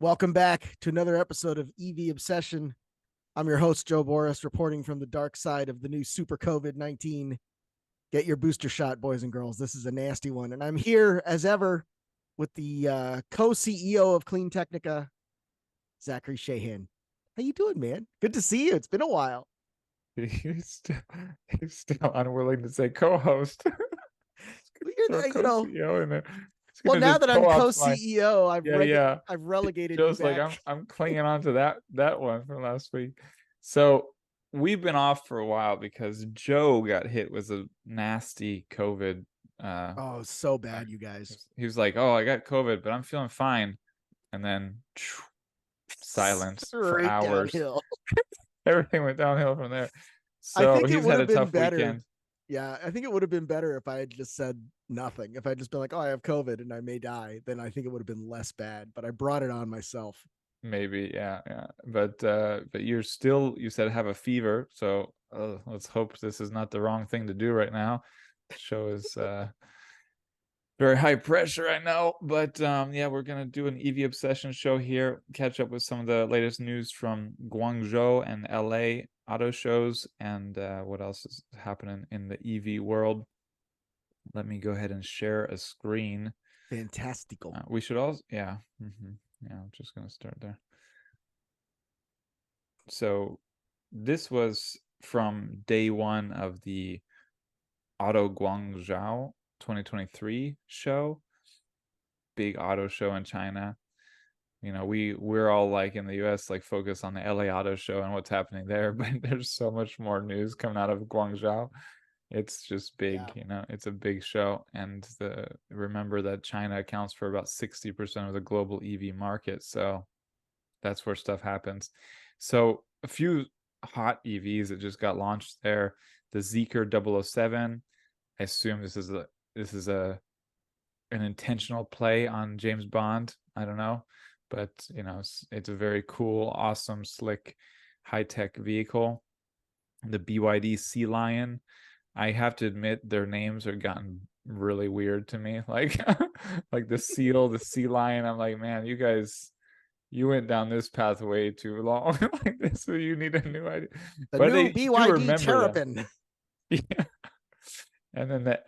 Welcome back to another episode of EV Obsession. I'm your host, Joe Borras, reporting from the dark side of the new super COVID-19. Get your booster shot, boys and girls. This is a nasty one. And I'm here, as ever, with the co-CEO of Clean Technica, Zach Shahan. How you doing, man? Good to see you. It's been a while. He's still unwilling to say co-host. Co-CEO in there. Well, now that I'm co-CEO, I've relegated Joe's you back. like, I'm clinging on to that one from last week. So we've been off for a while because Joe got hit with a nasty COVID. Oh, so bad, you guys. He was like, "Oh, I got COVID, but I'm feeling fine," and then silence for Right hours. downhill. Everything went downhill from there. I So think it he's would had a have been tough better. weekend. Yeah, I think it would have been better if I had just said nothing. If I'd just been like, "Oh, I have COVID and I may die," then I think it would have been less bad. But I brought it on myself. Maybe, yeah. But you said have a fever, so let's hope this is not the wrong thing to do right now. The show is very high pressure, I know, but yeah, we're gonna do an EV obsession show here, catch up with some of the latest news from Guangzhou and LA auto shows, and what else is happening in the EV world. Let me go ahead and share a screen. Fantastical. We should also, yeah. Yeah, I'm just gonna start there. So this was from day one of the Auto Guangzhou 2023 show, big auto show in China. You know, we're all like in the US, like focus on the LA auto show and what's happening there, but there's so much more news coming out of Guangzhou. It's just big, Yeah. it's a big show. And remember that China accounts for about 60% of the global EV market. So that's where stuff happens. So a few hot EVs that just got launched there. The Zeekr 007. I assume this is an intentional play on James Bond. I don't know, but it's a very cool, awesome, slick, high-tech vehicle. The BYD Sea Lion. I have to admit their names are gotten really weird to me. Like like the seal, the sea lion. I'm like, man, you went down this path way too long. Like this, you need a new idea. The But new they do BYD remember that. Terrapin. Yeah. And then the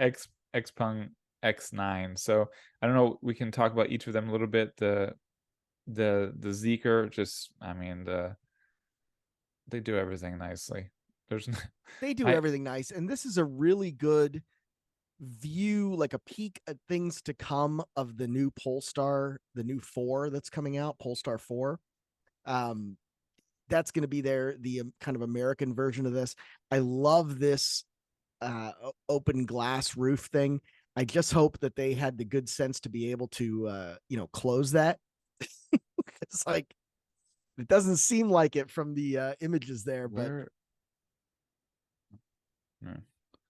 XPeng X9. So I don't know. We can talk about each of them a little bit. The Zeekr, just they do everything nicely. They do everything nice, and this is a really good view, like a peek at things to come of the new Polestar, the new 4 that's coming out, Polestar 4. That's going to be the kind of American version of this. I love this open glass roof thing. I just hope that they had the good sense to be able to close that. It's like, it doesn't seem like it from the images there, but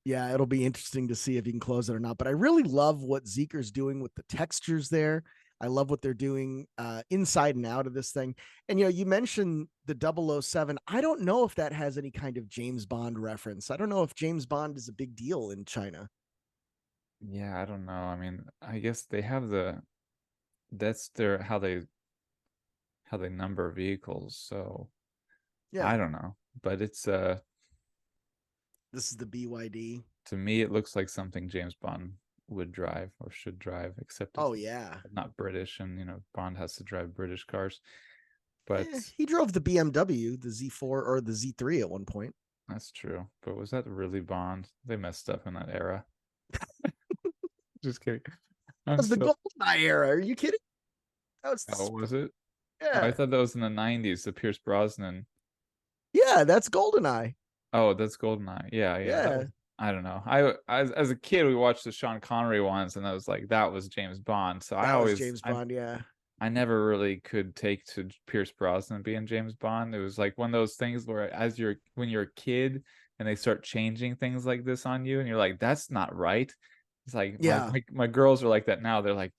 yeah, it'll be interesting to see if you can close it or not. But I really love what Zeekr's doing with the textures there. I love what they're doing inside and out of this thing. And, you mentioned the 007. I don't know if that has any kind of James Bond reference. I don't know if James Bond is a big deal in China. Yeah, I don't know. I mean, I guess they have that's how they number vehicles. So Yeah, I don't know, but it's this is the BYD. To me, it looks like something James Bond would drive or should drive, except oh yeah, not British, and Bond has to drive British cars. But he drove the BMW, the Z4 or the Z3 at one point. That's true. But was that really Bond? They messed up in that era. Just kidding. That was the GoldenEye era. Are you kidding? Was it? Yeah. I thought that was in the 90s, the Pierce Brosnan. Yeah, that's GoldenEye. Oh, that's GoldenEye. Yeah. I don't know. As a kid, we watched the Sean Connery ones, and I was like, that was James Bond. So that was James Bond. Yeah. I never really could take to Pierce Brosnan being James Bond. It was like one of those things where when you're a kid and they start changing things like this on you, and you're like, that's not right. It's like, yeah, my girls are like that now. They're like,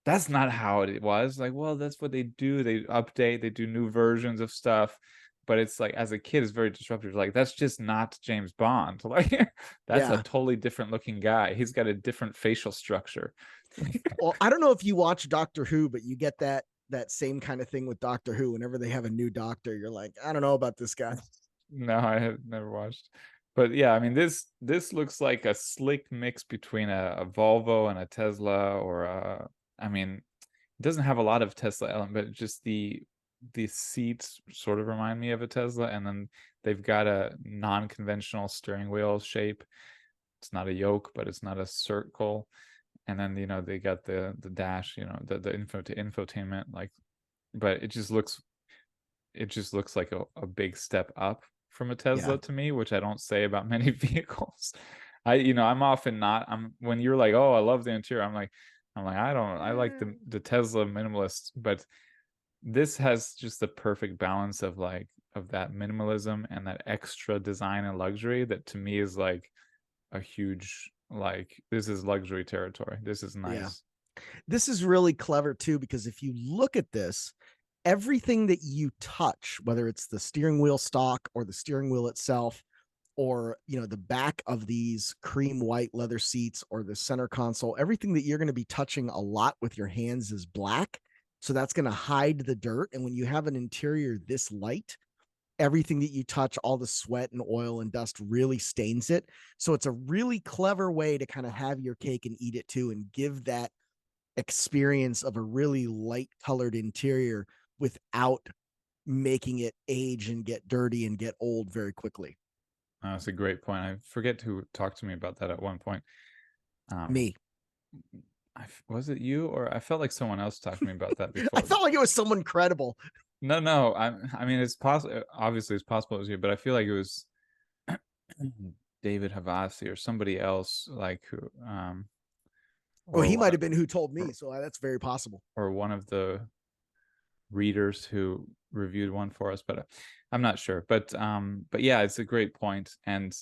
that's not how it was. Like, well, that's what they do. They update, they do new versions of stuff. But it's like, as a kid, it's very disruptive. Like, that's just not James Bond. Like, that's a totally different looking guy. He's got a different facial structure. Well, I don't know if you watch Doctor Who, but you get that that same kind of thing with Doctor Who. Whenever they have a new doctor, you're like, I don't know about this guy. No, I have never watched. But yeah, I mean, this looks like a slick mix between a Volvo and a Tesla, or I mean, it doesn't have a lot of Tesla element, but just the seats sort of remind me of a Tesla, and then they've got a non-conventional steering wheel shape. It's not a yoke, but it's not a circle. And then they got the dash, the infotainment, like, but it just looks like a big step up from a Tesla to me, which I don't say about many vehicles. I'm often not. When you're like, oh, I love the interior, I'm like, I like the Tesla minimalist, but this has just the perfect balance of that minimalism and that extra design and luxury that to me is like a huge, like, this is luxury territory. This is nice. Yeah. This is really clever too, because if you look at this, everything that you touch, whether it's the steering wheel stock or the steering wheel itself, or the back of these cream white leather seats or the center console, everything that you're going to be touching a lot with your hands is black. So that's going to hide the dirt. And when you have an interior this light, everything that you touch, all the sweat and oil and dust really stains it. So it's a really clever way to kind of have your cake and eat it too, and give that experience of a really light colored interior without making it age and get dirty and get old very quickly. That's a great point. I forget who talked to me about that at one point. Me. Was it you, or I felt like someone else talked to me about that before? I felt like it was someone credible. No. I mean, it's possible. Obviously, it's possible it was you, but I feel like it was David Havasi or somebody else, like who. Well, he might have been who told me, so that's very possible. Or one of the readers who reviewed one for us, but I'm not sure. But yeah, it's a great point. And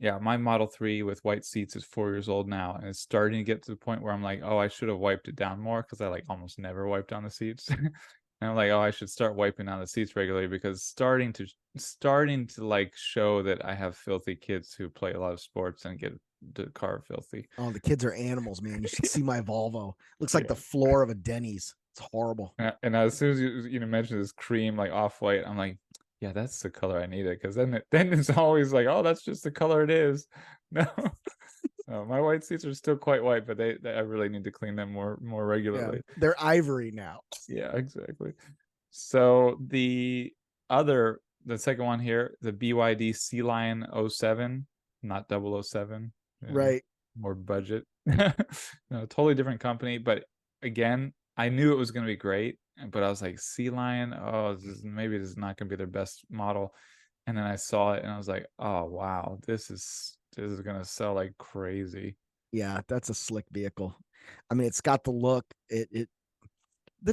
yeah, my Model 3 with white seats is 4 years old now, and it's starting to get to the point where I'm like, oh, I should have wiped it down more, because I like almost never wipe down the seats. And I'm like, oh, I should start wiping down the seats regularly, because starting to like show that I have filthy kids who play a lot of sports and get the car filthy. Oh, the kids are animals, man. You should see my Volvo. Looks like the floor of a Denny's. It's horrible. And as soon as you mentioned this cream, like off-white, I'm like, yeah, that's the color I needed, because then it's always like, oh, that's just the color it is. No. So my white seats are still quite white, but I really need to clean them more regularly. Yeah, they're ivory now. Yeah, exactly. So the second one here, the BYD Sea Lion 07, not 007. Right. More budget. No, totally different company. But again, I knew it was going to be great, but I was like, Sea Lion, maybe this is not going to be their best model. And then I saw it and I was like, oh wow, this is going to sell like crazy. Yeah, that's a slick vehicle. I mean, it's got the look. The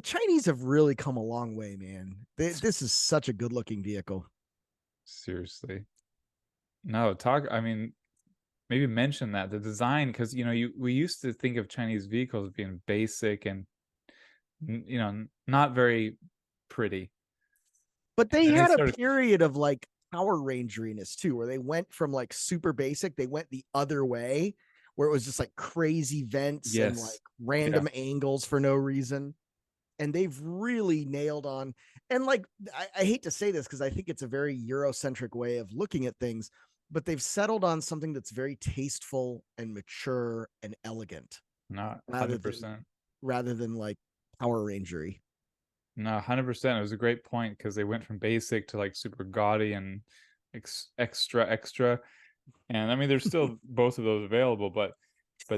Chinese have really come a long way, man. This is such a good looking vehicle. Seriously. No, I mean, maybe mention that the design, because we used to think of Chinese vehicles being basic and not very pretty, but they had a period of like Power Rangeriness too, where they went from like super basic, they went the other way, where it was just like crazy vents and like random angles for no reason. And they've really nailed on. And like, I hate to say this because I think it's a very Eurocentric way of looking at things, but they've settled on something that's very tasteful and mature and elegant. Not 100%. Rather than like Power Rangery. No, 100%. It was a great point, because they went from basic to like super gaudy and extra. And I mean, there's still both of those available, but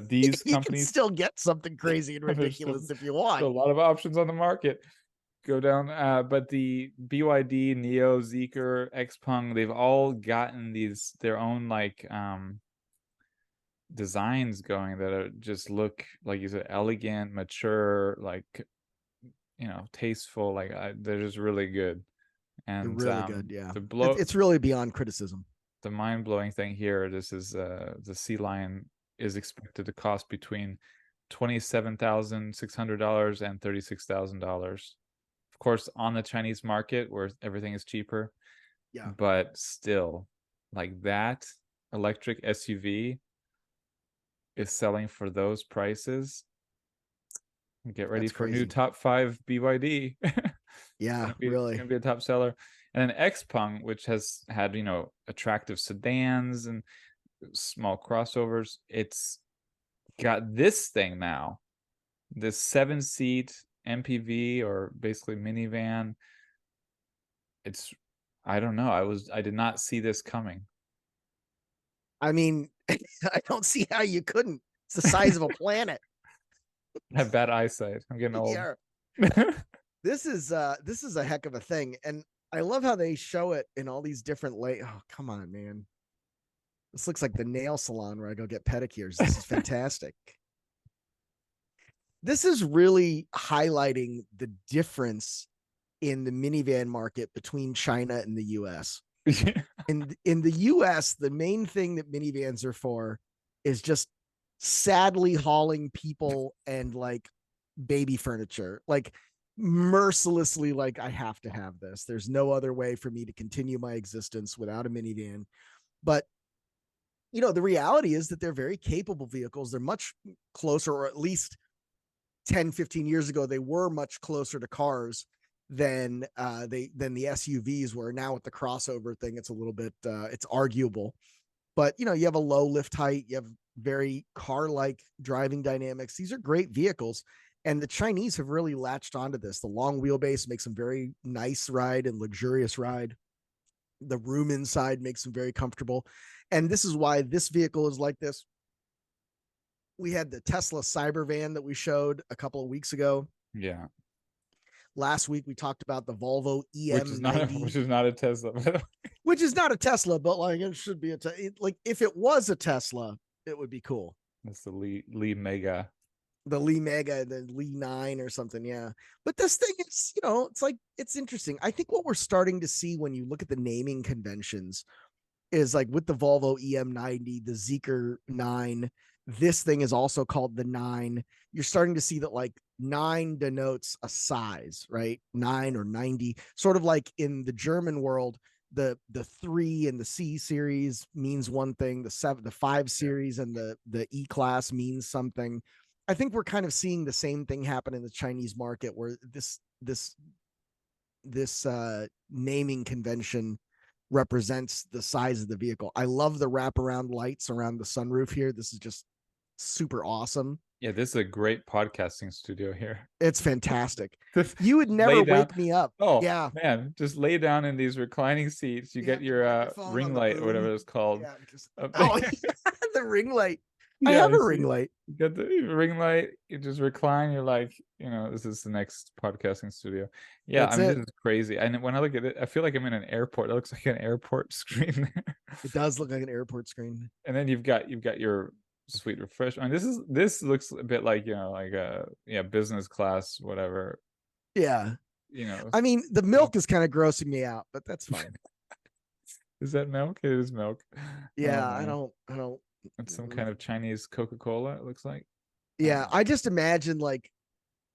these companies can still get something crazy and ridiculous if you want. A lot of options on the market. Go down, but the BYD, Neo, Zeekr, XPeng, they've all gotten their own like designs going that are just look, like you said, elegant, mature, like tasteful. Like they're just really good. And they're really good. Yeah, it's really beyond criticism. The mind-blowing thing here, this is the Sea Lion is expected to cost between $27,600 and $36,000. Of course, on the Chinese market where everything is cheaper. Yeah. But still, like, that electric SUV is selling for those prices. Get ready That's for a new crazy. top 5 BYD. Yeah, It's really. gonna be a top seller. And then XPeng, which has had, attractive sedans and small crossovers, it's got this thing now, this 7-seat MPV, or basically minivan. It's, I don't know. I did not see this coming. I mean, I don't see how you couldn't. It's the size of a planet. I have bad eyesight. I'm getting old. Yeah. This is a heck of a thing. And I love how they show it in all these different oh, come on, man. This looks like the nail salon where I go get pedicures. This is fantastic. This is really highlighting the difference in the minivan market between China and the US. In the US, the main thing that minivans are for is just sadly hauling people and like baby furniture, like mercilessly, like, I have to have this. There's no other way for me to continue my existence without a minivan. But the reality is that they're very capable vehicles. They're much closer, or at least 10, 15 years ago, they were much closer to cars than the SUVs were. Now with the crossover thing, it's a little bit it's arguable. But you have a low lift height, you have very car-like driving dynamics. These are great vehicles, and the Chinese have really latched onto this. The long wheelbase makes them very nice ride and luxurious ride. The room inside makes them very comfortable, and this is why this vehicle is like this. We had the Tesla Cybervan that we showed a couple of weeks ago. Yeah. Last week we talked about the Volvo EM90, which is not a Tesla, which is not a Tesla, but like it should be like if it was a Tesla, it would be cool. That's the Lee Mega, the Lee Mega, the Lee 9 or something. Yeah, but this thing is, it's like, it's interesting. I think what we're starting to see when you look at the naming conventions is like with the Volvo EM90, the Zeekr 9. This thing is also called the 9. You're starting to see that like 9 denotes a size, right? 9 or 90, sort of like in the German world, the 3 and the C series means one thing, the 5 series and the E class means something. I think we're kind of seeing the same thing happen in the Chinese market, where this naming convention represents the size of the vehicle. I love the wraparound lights around the sunroof here. This is just super awesome. Yeah, this is a great podcasting studio here. It's fantastic. You would never wake me up. Oh, yeah, man, just lay down in these reclining seats. You get your ring light or whatever it's called. Yeah, the ring light. Yeah, I have a ring light. You got the ring light. You just recline. You're like, this is the next podcasting studio. Yeah, this is crazy. And when I look at it, I feel like I'm in an airport. It looks like an airport screen there. It does look like an airport screen. And then you've got your sweet refresh. I mean, this looks a bit like like a business class, whatever. Yeah. I mean, the milk is kind of grossing me out, but that's fine. Is that milk? It is milk. Yeah, I don't. It's some kind of Chinese Coca-Cola, it looks like. Yeah, I just imagine like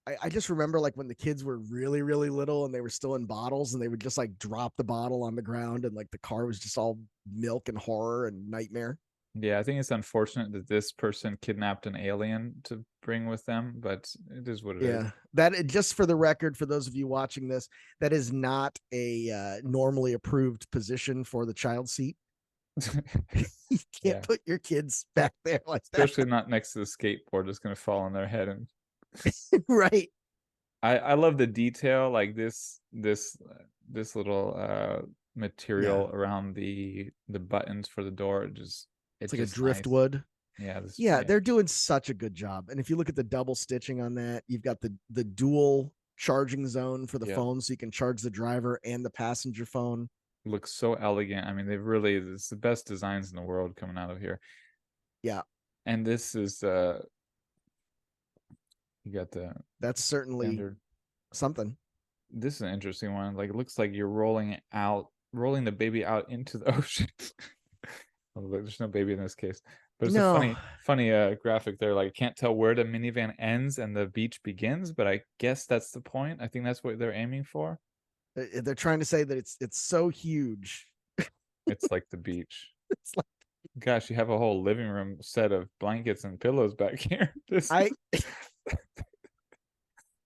I just remember like when the kids were really, really little and they were still in bottles, and they would just like drop the bottle on the ground, and like the car was just all milk and horror and nightmare. Yeah, I think it's unfortunate that this person kidnapped an alien to bring with them, but it is what it is. Yeah, that, just for the record, for those of you watching this, that is not a normally approved position for the child seat. You can't put your kids back there like that. Especially not next to the skateboard. It's going to fall on their head. And right. I love the detail, like this little material around the buttons for the door. It's like a driftwood. Nice. Yeah, they're doing such a good job. And if you look at the double stitching on that, you've got the dual charging zone for the phone, so you can charge the driver and the passenger phone. Looks so elegant. I mean, it's the best designs in the world coming out of here. Yeah. And this is you got that's certainly standard. Something. This is an interesting one. Like, it looks like you're rolling the baby out into the ocean. There's no baby in this case, but it's a funny graphic there. Like, I can't tell where the minivan ends and the beach begins, but I guess that's the point. I think that's what they're aiming for. They're trying to say that it's so huge. It's like the beach. It's like, gosh, you have a whole living room set of blankets and pillows back here.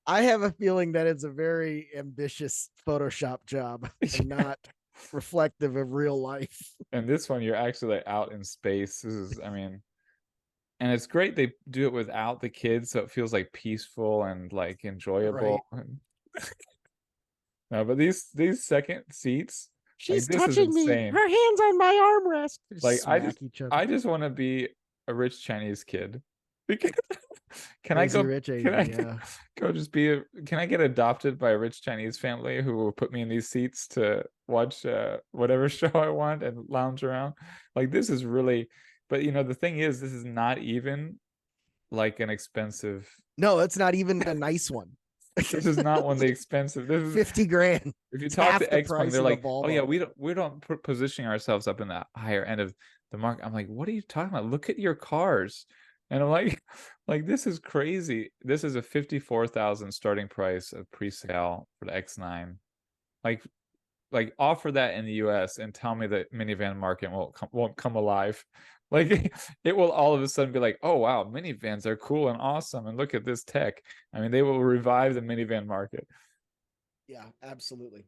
I have a feeling that it's a very ambitious Photoshop job and not reflective of real life. And this one, you're actually like out in space. And it's great they do it without the kids, so it feels like peaceful and like Right. enjoyable. No, but these second seats, like She's this is touching me. insane. Her hands on my armrest. Like Smack each other. I just want to be a rich Chinese kid. Because can I Crazy go? Rich Can Asian, I yeah. go just can I get adopted by a rich Chinese family who will put me in these seats to watch whatever show I want and lounge around? Like this is really, but the thing is, this is not even like an expensive. No, it's not even a nice one. This is not one of the expensive. This is 50 grand. if you It's talk to half the XPeng, price they're of a like, "Oh yeah, Volvo. we don't put positioning ourselves up in the higher end of the market." I'm like, "What are you talking about? Look at your cars." And I'm like, like this is crazy. This is a 54,000 starting price of pre-sale for the X9. Like offer that in the US and tell me that minivan market won't come alive. Like it will all of a sudden be like, "Oh wow, minivans are cool and awesome and look at this tech." I mean, they will revive the minivan market. Yeah, absolutely.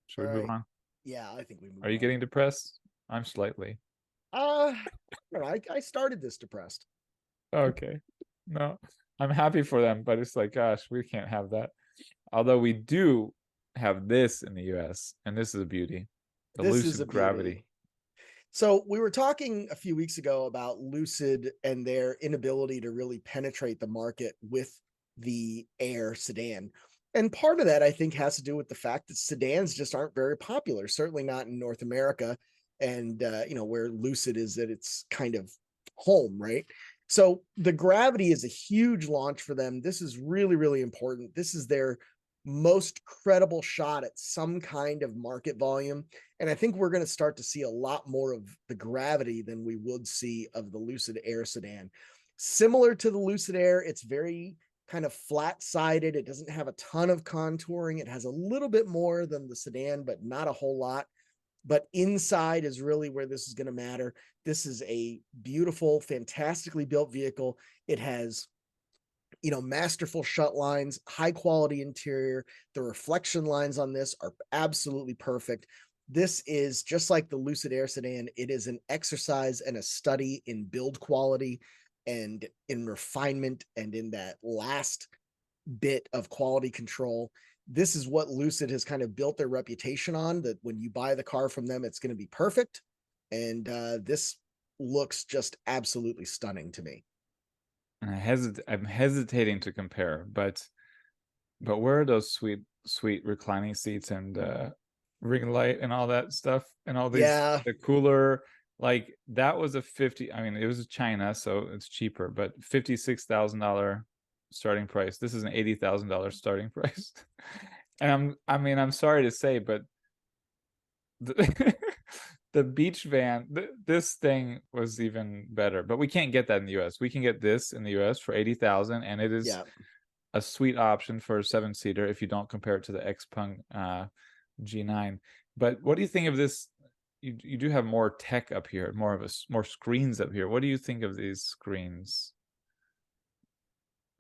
Should All we move right. on? Yeah, I think we move Are you on. getting depressed? I'm slightly. I don't know. I started this depressed. Okay. No, I'm happy for them, but it's like, gosh, we can't have that. Although we do have this in the US, and this is a beauty. The This is a Lucid beauty. Gravity. So we were talking a few weeks ago about Lucid and their inability to really penetrate the market with the Air sedan. And part of that, I think, has to do with the fact that sedans just aren't very popular, certainly not in North America and, where Lucid is at its kind of home, right? So the Gravity is a huge launch for them. This is really, really important. This is their most credible shot at some kind of market volume. And I think we're going to start to see a lot more of the Gravity than we would see of the Lucid Air sedan. Similar to the Lucid Air, it's very kind of flat-sided. It doesn't have a ton of contouring. It has a little bit more than the sedan, but not a whole lot. But inside is really where this is going to matter. This is a beautiful, fantastically built vehicle. It has masterful shut lines, high quality interior. The reflection lines on this are absolutely perfect. This is just like the Lucid Air sedan. It is an exercise and a study in build quality and in refinement and in that last bit of quality control. This is what Lucid has kind of built their reputation on, that when you buy the car from them, it's going to be perfect. And this looks just absolutely stunning to me. And I'm hesitating to compare, but where are those sweet reclining seats and ring light and all that stuff and all these Yeah. the cooler, like that was a 50, I mean it was China, so it's cheaper, but $56,000 starting price. This is an $80,000 starting price. And I'm sorry to say, but the, the beach van, this thing was even better, but we can't get that in the US. We can get this in the US for 80,000, and it is Yeah. a sweet option for a 7-seater if you don't compare it to the XPeng G9. But what do you think of this? You do have more tech up here, more screens up here. What do you think of these screens?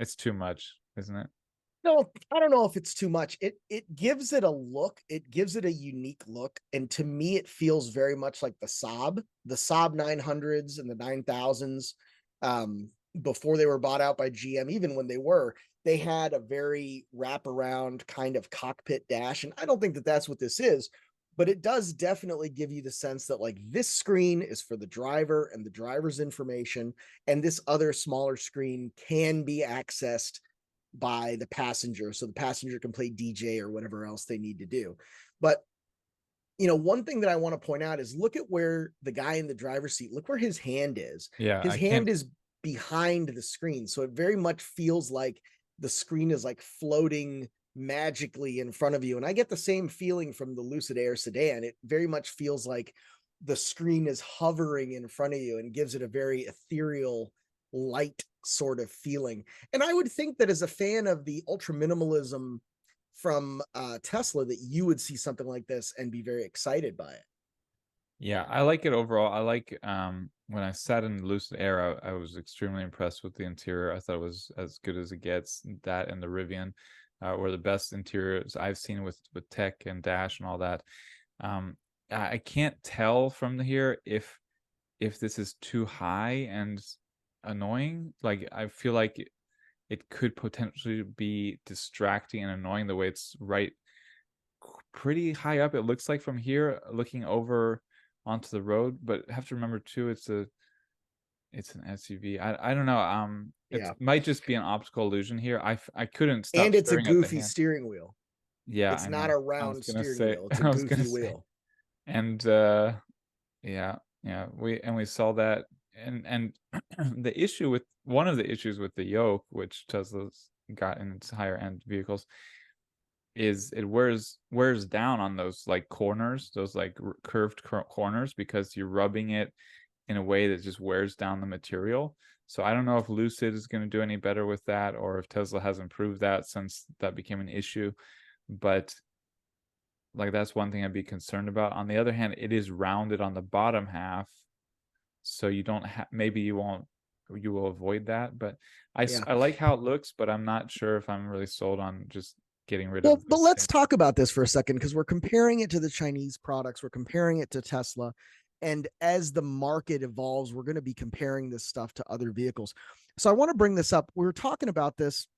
It's too much, isn't it? No, I don't know if it's too much. It gives it a look. It gives it a unique look, and to me, it feels very much like the Saab 900s and the 9000s. Before they were bought out by GM, even when they had a very wraparound kind of cockpit dash, and I don't think that that's what this is, but it does definitely give you the sense that like this screen is for the driver and the driver's information, and this other smaller screen can be accessed by the passenger, so the passenger can play DJ or whatever else they need to do. But one thing that I want to point out is look at where the guy in the driver's seat, look where his hand is. Yeah, His I hand can't. is behind the screen, so it very much feels like the screen is like floating magically in front of you. And I get the same feeling from the Lucid Air sedan. It very much feels like the screen is hovering in front of you and gives it a very ethereal, light sort of feeling. And I would think that as a fan of the ultra minimalism from Tesla, that you would see something like this and be very excited by it. Yeah, I like it overall. I like when I sat in the Lucid Air, I was extremely impressed with the interior. I thought it was as good as it gets. That and the Rivian were the best interiors I've seen with tech and dash and all that. Um, I can't tell from here if this is too high and annoying. Like, I feel like it could potentially be distracting and annoying the way it's right pretty high up, it looks like, from here looking over onto the road. But have to remember too, it's an SUV. I don't know. It Yeah. might just be an optical illusion here. I couldn't stop And it's a staring at the goofy hand. steering wheel. Yeah, It's I not know. a I was round gonna steering say. wheel. It's a I was gonna goofy say. wheel. And yeah, we saw that. And the issue with one of the issues with the yoke, which Tesla's got in its higher end vehicles, is it wears down on those like corners, those like curved corners, because you're rubbing it in a way that just wears down the material. So I don't know if Lucid is going to do any better with that, or if Tesla has improved that since that became an issue. But like, that's one thing I'd be concerned about. On the other hand, it is rounded on the bottom half, so you don't have, maybe you will avoid that. But Yeah. I like how it looks, but I'm not sure if I'm really sold on just getting rid Well, of but the let's thing. talk about this for a second because we're comparing it to the Chinese products. We're comparing it to Tesla. And as the market evolves, we're going to be comparing this stuff to other vehicles. So I want to bring this up. We were talking about this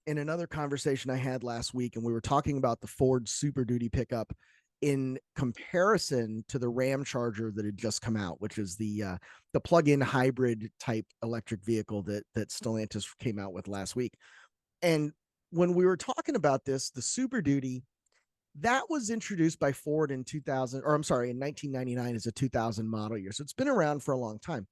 in another conversation I had last week, and we were talking about the Ford Super Duty pickup in comparison to the Ram Charger that had just come out, which is the plug-in hybrid type electric vehicle that Stellantis came out with last week. And when we were talking about this, the Super Duty that was introduced by Ford in 2000, or I'm sorry, in 1999 as a 2000 model year. So it's been around for a long time.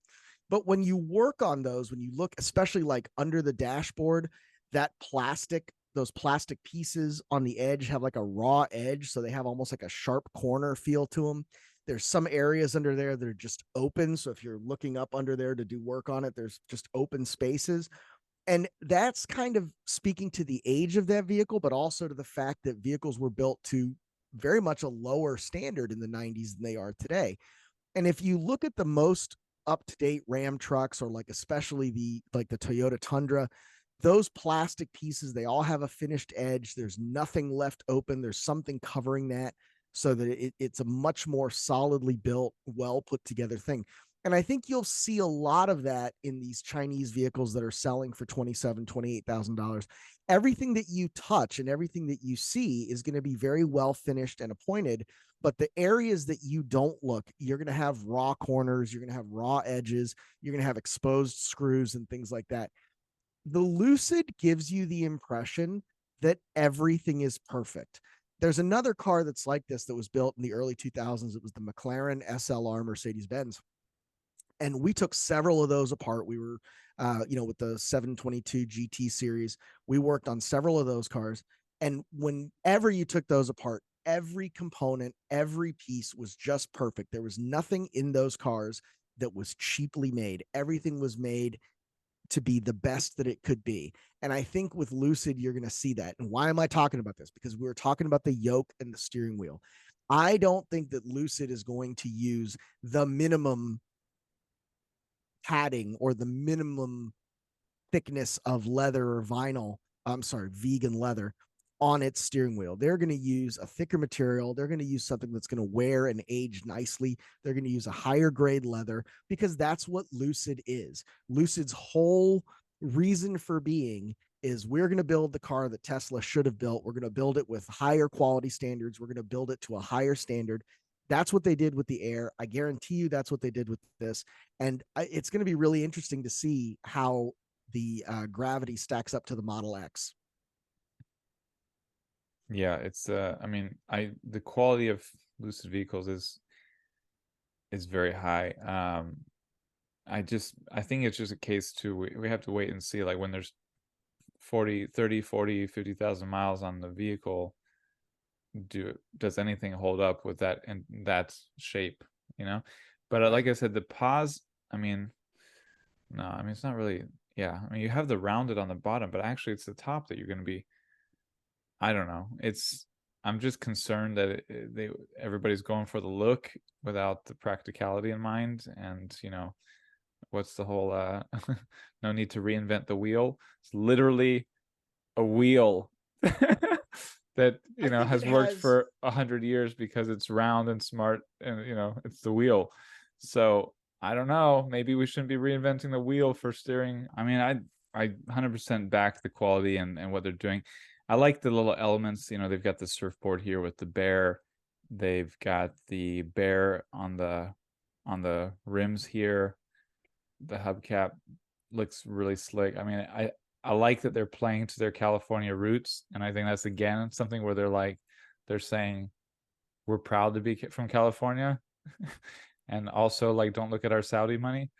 But when you work on those, when you look, especially like under the dashboard, that plastic, those plastic pieces on the edge have like a raw edge. So they have almost like a sharp corner feel to them. There's some areas under there that are just open. So if you're looking up under there to do work on it, there's just open spaces. And that's kind of speaking to the age of that vehicle, but also to the fact that vehicles were built to very much a lower standard in the 90s than they are today. And if you look at the most up-to-date Ram trucks, or like especially the Toyota Tundra, those plastic pieces, they all have a finished edge. There's nothing left open. There's something covering that so that it's a much more solidly built, well put together thing. And I think you'll see a lot of that in these Chinese vehicles that are selling for $27,000, $28,000. Everything that you touch and everything that you see is going to be very well finished and appointed. But the areas that you don't look, you're going to have raw corners, you're going to have raw edges, you're going to have exposed screws and things like that. The Lucid gives you the impression that everything is perfect. There's another car that's like this that was built in the early 2000s. It was the McLaren SLR Mercedes-Benz. And we took several of those apart. We were, with the 722 GT series, we worked on several of those cars. And whenever you took those apart, every component, every piece was just perfect. There was nothing in those cars that was cheaply made. Everything was made to be the best that it could be. And I think with Lucid, you're going to see that. And why am I talking about this? Because we were talking about the yoke and the steering wheel. I don't think that Lucid is going to use the minimum padding or the minimum thickness of leather or vinyl, I'm sorry, vegan leather on its steering wheel. They're going to use a thicker material. They're going to use something that's going to wear and age nicely. They're going to use a higher grade leather because that's what Lucid is. Lucid's whole reason for being is we're going to build the car that Tesla should have built. We're going to build it with higher quality standards. We're going to build it to a higher standard. That's what they did with the Air. I guarantee you that's what they did with this. And it's going to be really interesting to see how the Gravity stacks up to the Model X. Yeah, it's I mean, the quality of Lucid vehicles is very high. I think it's just a case too, we have to wait and see, like, when there's 50,000 miles on the vehicle, does anything hold up with that and that shape, you know? But Right. like I said, the pause, I mean, no, I mean, it's not really, yeah. I mean, you have the rounded on the bottom, but actually it's the top that you're going to be, I don't know. I'm just concerned that everybody's going for the look without the practicality in mind. And what's the whole no need to reinvent the wheel. It's literally a wheel that has worked for 100 years because it's round and smart, and it's the wheel. So I don't know, maybe we shouldn't be reinventing the wheel for steering. I mean, I 100% back the quality and what they're doing. I like the little elements. They've got the surfboard here with the bear. They've got the bear on the rims here. The hubcap looks really slick. I mean, I like that they're playing to their California roots, and I think that's again something where they're saying we're proud to be from California, and also like don't look at our Saudi money.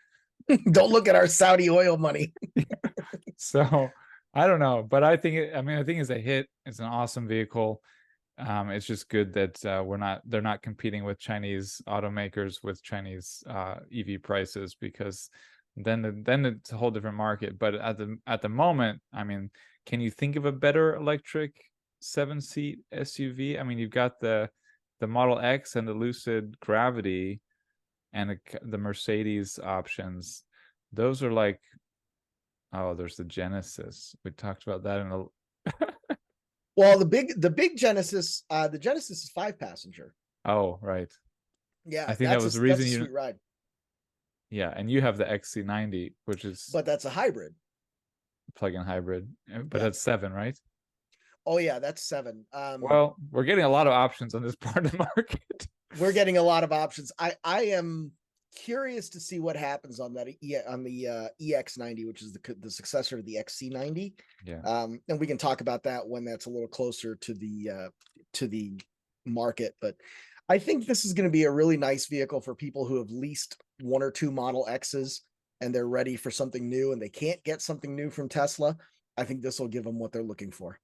Don't look at our Saudi oil money. So I don't know, but I think it's a hit. It's an awesome vehicle. It's just good that they're not competing with Chinese automakers with Chinese EV prices, because then it's a whole different market. But at the moment, I mean, can you think of a better electric 7-seat SUV? I mean, you've got the Model X and the Lucid Gravity and the Mercedes options. Those are like, oh, there's the Genesis. We talked about that in a Well, the big Genesis, the Genesis is 5-passenger. Oh, right. Yeah, I think that was the reason that's a sweet ride. Yeah, and you have the XC90, which is But that's a hybrid. Plug-in hybrid, but that's 7, right? Oh yeah, that's 7. Well, we're getting a lot of options on this part of the market. We're getting a lot of options. I am curious to see what happens on that on the EX90, which is the successor to the XC90. Yeah. And we can talk about that when that's a little closer to the market. But I think this is going to be a really nice vehicle for people who have leased 1 or 2 Model X's and they're ready for something new and they can't get something new from Tesla. I think this will give them what they're looking for.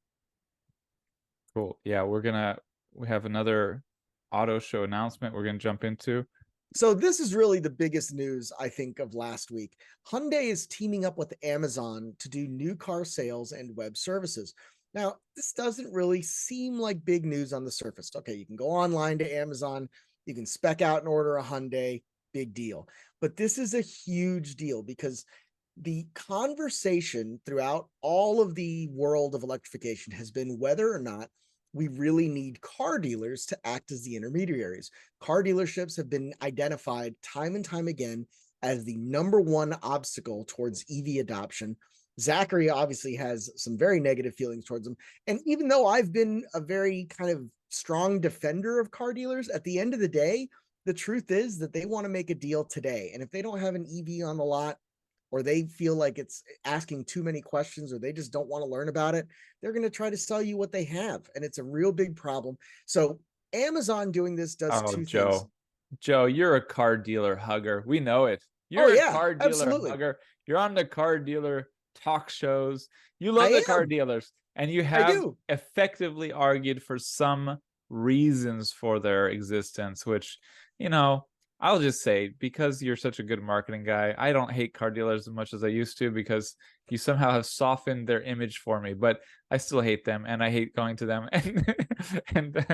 Cool. Yeah, we have another auto show announcement we're going to jump into. So this is really the biggest news, I think, of last week. Hyundai is teaming up with Amazon to do new car sales and web services. Now, this doesn't really seem like big news on the surface. Okay, you can go online to Amazon, you can spec out and order a Hyundai, big deal. But this is a huge deal because the conversation throughout all of the world of electrification has been whether or not we really need car dealers to act as the intermediaries. Car dealerships have been identified time and time again as the #1 obstacle towards EV adoption. Zachary obviously has some very negative feelings towards them. And even though I've been a very kind of strong defender of car dealers, at the end of the day, the truth is that they want to make a deal today. And if they don't have an EV on the lot, or they feel like it's asking too many questions, or they just don't want to learn about it, they're going to try to sell you what they have. And it's a real big problem. So Amazon doing this does 2 things. Joe, you're a car dealer hugger. We know it. You're a car dealer hugger. You're on the car dealer talk shows. You love the car dealers. And you have effectively argued for some reasons for their existence, which, I'll just say, because you're such a good marketing guy, I don't hate car dealers as much as I used to, because you somehow have softened their image for me. But I still hate them, and I hate going to them, and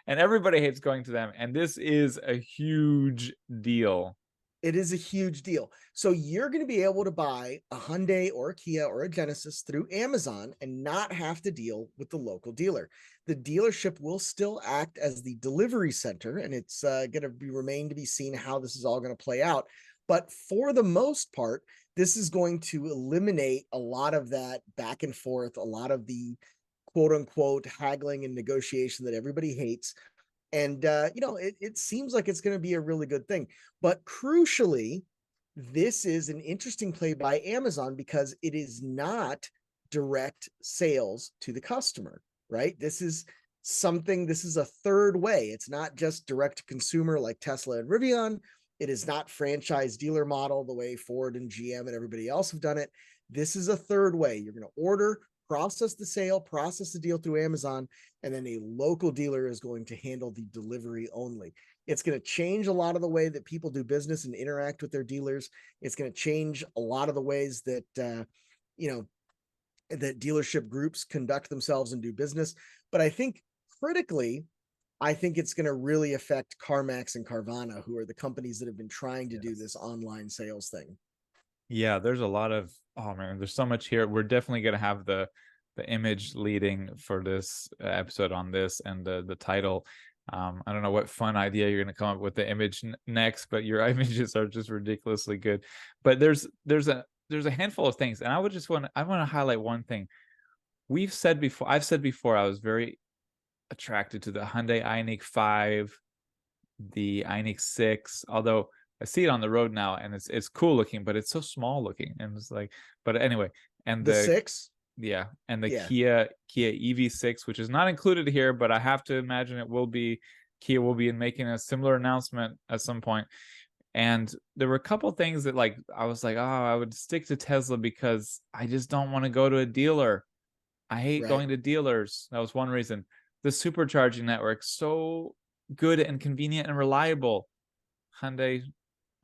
everybody hates going to them. And this is a huge deal. It is a huge deal. So you're going to be able to buy a Hyundai or a Kia or a Genesis through Amazon and not have to deal with the local dealer. The dealership will still act as the delivery center, and it's going to remain to be seen how this is all going to play out. But for the most part, this is going to eliminate a lot of that back and forth, a lot of the quote unquote haggling and negotiation that everybody hates. And, it seems like it's going to be a really good thing. But crucially, this is an interesting play by Amazon because it is not direct sales to the customer, right? This is a third way. It's not just direct to consumer like Tesla and Rivian. It is not franchise dealer model the way Ford and GM and everybody else have done it. This is a third way. You're going to order, process the sale, process the deal through Amazon, and then a local dealer is going to handle the delivery only. It's going to change a lot of the way that people do business and interact with their dealers. It's going to change a lot of the ways that, that dealership groups conduct themselves and do business. But I think critically, I think it's going to really affect CarMax and Carvana, who are the companies that have been trying to do this online sales thing. Yeah, there's a lot of, oh man, there's so much here. We're definitely gonna have the image leading for this episode on this, and the title. I don't know what fun idea you're gonna come up with the image next, but your images are just ridiculously good. But there's a handful of things, and I want to highlight one thing. I've said before, I was very attracted to the Hyundai Ioniq 5, the Ioniq 6, although I see it on the road now and it's cool looking, but it's so small looking, and it's like, but anyway, and the 6, yeah, and the yeah. Kia EV6, which is not included here, but I have to imagine it will be. Kia will be making a similar announcement at some point. And there were a couple things that, like, I was like, oh, I would stick to Tesla because I just don't want to go to a dealer. I hate going to dealers. That was one reason. The supercharging network, so good and convenient and reliable. Hyundai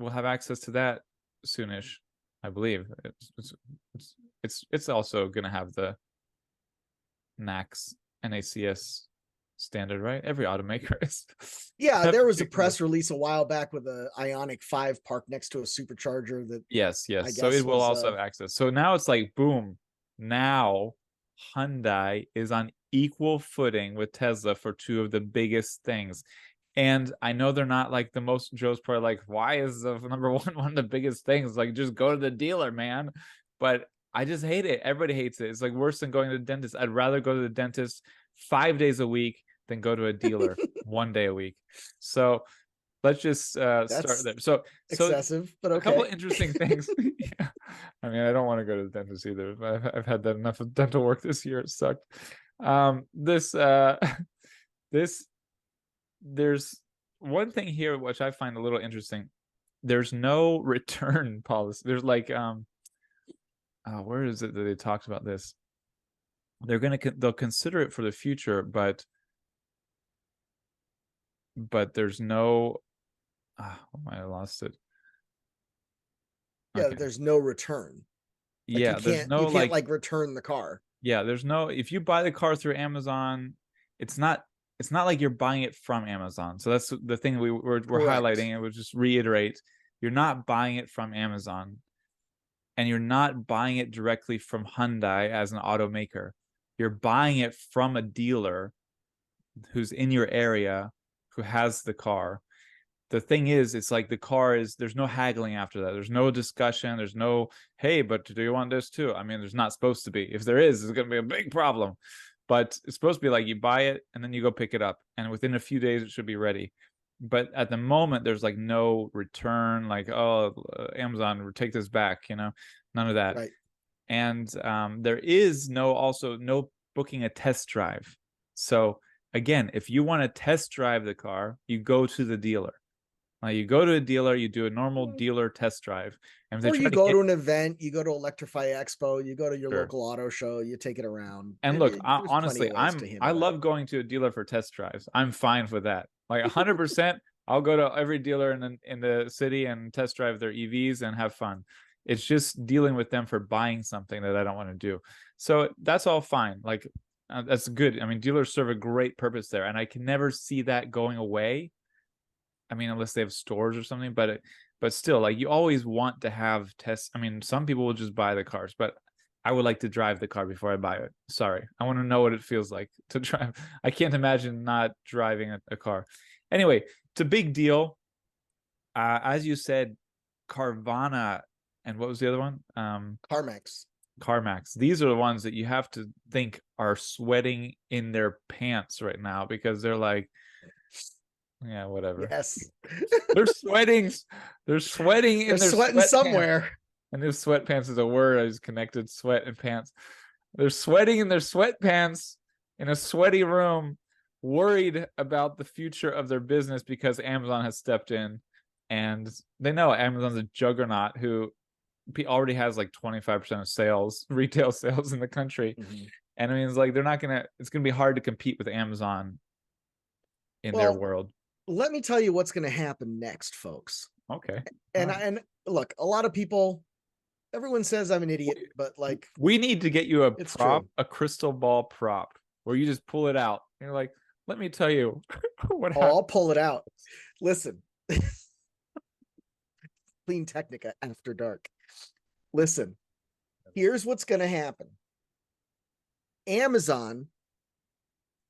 will have access to that soonish, I believe. It's also going to have the NACS standard, right? Every automaker is. Yeah, there was a press release a while back with the Ioniq 5 parked next to a supercharger that. Yes. So it will also have access. So now it's like, boom. Now Hyundai is on equal footing with Tesla for two of the biggest things. And I know they're not like the most, Joe's probably like, why is the number one of the biggest things? Like, just go to the dealer, man. But I just hate it. Everybody hates it. It's like worse than going to the dentist. I'd rather go to the dentist 5 days a week than go to a dealer 1 day a week. So let's just start there. So excessive, but okay. A couple of interesting things. Yeah. I mean, I don't want to go to the dentist either. I've had that enough of dental work this year. It sucked. There's one thing here which I find a little interesting. There's no return policy. There's like where is it that they talked about this? They'll consider it for the future, but there's no I lost it. Yeah, okay. There's no return. Like, yeah, there's no, you can't like return the car. Yeah, there's no, if you buy the car through Amazon, it's not like you're buying it from Amazon. So that's the thing we're highlighting, and we'll just reiterate, you're not buying it from Amazon, and you're not buying it directly from Hyundai as an automaker. You're buying it from a dealer who's in your area, who has the car. The thing is, it's like the car is, there's no haggling after that. There's no discussion. There's no, hey, but do you want this too? I mean, there's not supposed to be. If there is, it's going to be a big problem. But it's supposed to be like you buy it and then you go pick it up, and within a few days it should be ready. But at the moment, there's like no return, like, oh, Amazon, take this back, none of that. Right. And there is no booking a test drive. So again, if you want to test drive the car, you go to the dealer. You go to a dealer, you do a normal dealer test drive. And or you go to an event, you go to Electrify Expo, you go to your local auto show, you take it around. And look, honestly, I love going to a dealer for test drives. I'm fine with that. Like 100%, I'll go to every dealer in the city and test drive their EVs and have fun. It's just dealing with them for buying something that I don't want to do. So that's all fine. Like, that's good. I mean, dealers serve a great purpose there, and I can never see that going away. I mean, unless they have stores or something, but still, like, you always want to have tests. I mean, some people will just buy the cars, but I would like to drive the car before I buy it. Sorry. I want to know what it feels like to drive. I can't imagine not driving a car. Anyway, it's a big deal. As you said, Carvana, and what was the other one? CarMax. These are the ones that you have to think are sweating in their pants right now, because they're like, yeah, whatever. Yes. They're sweating. They're sweating in their sweating somewhere. And this sweatpants is a word. I just connected sweat and pants. They're sweating in their sweatpants in a sweaty room, worried about the future of their business because Amazon has stepped in, and they know Amazon's a juggernaut who already has like 25% of sales, retail sales in the country. Mm-hmm. And I mean, it's like, it's going to be hard to compete with Amazon in their world. Let me tell you what's going to happen next, folks. Okay. And look, a lot of people, everyone says I'm an idiot, but like, we need to get you a crystal ball prop where you just pull it out. And you're like, let me tell you what Oh, happened. I'll pull it out. Listen. Clean Technica after dark. Listen, here's what's going to happen. Amazon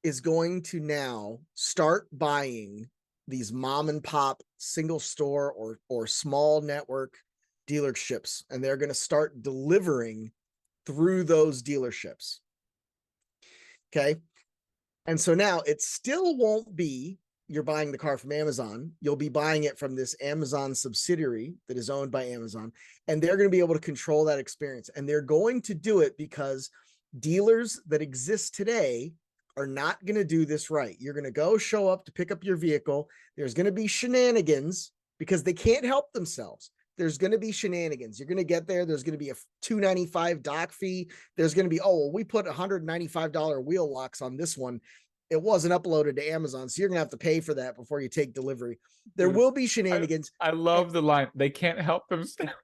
is going to now start buying these mom and pop single store or small network dealerships, and they're going to start delivering through those dealerships. Okay. And so now it still won't be you're buying the car from Amazon. You'll be buying it from this Amazon subsidiary that is owned by Amazon, and they're going to be able to control that experience. And they're going to do it because dealers that exist today are not going to do this right. You're going to go show up to pick up your vehicle. There's going to be shenanigans because they can't help themselves. There's going to be shenanigans. You're going to get there. There's going to be a $295 dock fee. There's going to be, oh, well, we put $195 wheel locks on this one. It wasn't uploaded to Amazon, so you're going to have to pay for that before you take delivery. There will be shenanigans. I love the line. They can't help themselves.